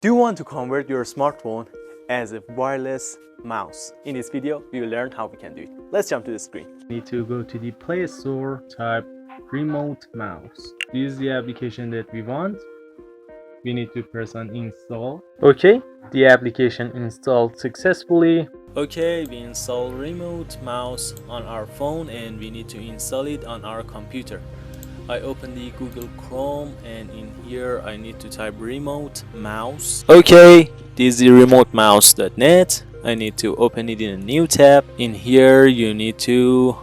Do you want to convert your smartphone as a wireless mouse? In this video, we will learn how we can do it. Let's jump to the screen. Need to go to the Play Store, type remote mouse. This is the application that we want. We need to press on install. Okay, the application installed successfully. Okay, we install remote mouse on our phone and we need to install it on our computer. I open the Google Chrome and in here I need to type remote mouse. Okay, this is the remotemouse.net. I need to open it in a new tab. In here you need to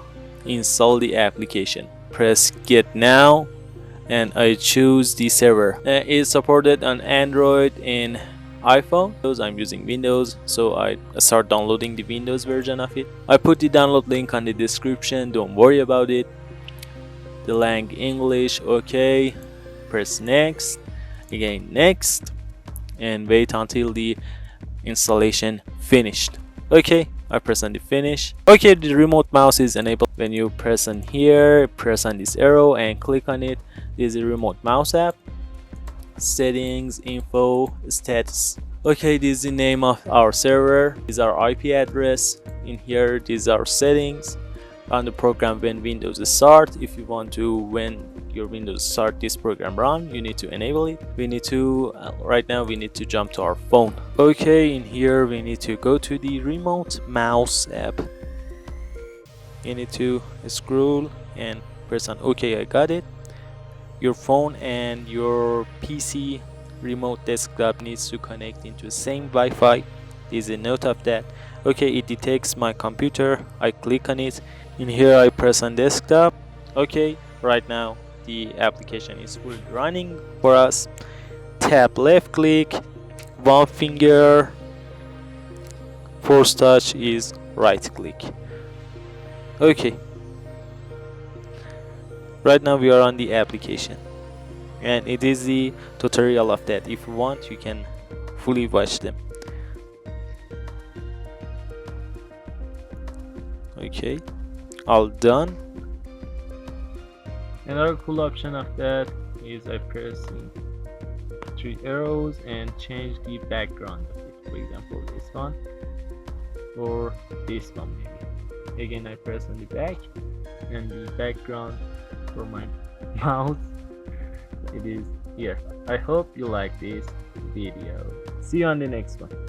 install the application. Press get now and I choose the server. It's supported on Android and iPhone. I'm using Windows, so I start downloading the Windows version of it. I put the download link on the description, don't worry about it. The language English, okay. Press next, again next, and wait until the installation finished. Okay, I press on the finish. Okay, the remote mouse is enabled. When you press on here, press on this arrow and click on it. This is the remote mouse app. Settings, info, status. Okay, this is the name of our server. This is our IP address. In here, these are settings. On the program when Windows start, if you want to when your Windows start this program run, you need to enable it. We need to right now we need to jump to our phone. Okay, in here we need to go to the remote mouse app. You need to scroll and press on OK. I got it. Your phone and your PC remote desktop needs to connect into the same Wi-Fi. There's a note of that. Okay, it detects my computer. I click on it. In here I press on desktop. Okay, right now the application is fully running for us. Tap left click, one finger, force touch is right click. Okay, right now we are on the application and it is the tutorial of that. If you want, you can fully watch them. Okay, all done. Another cool option of that is I press three arrows and change the background of it. For example, this one or this one maybe. Again, I press on the back and the background for my mouse, it is here. I hope you like this video. See you on the next one.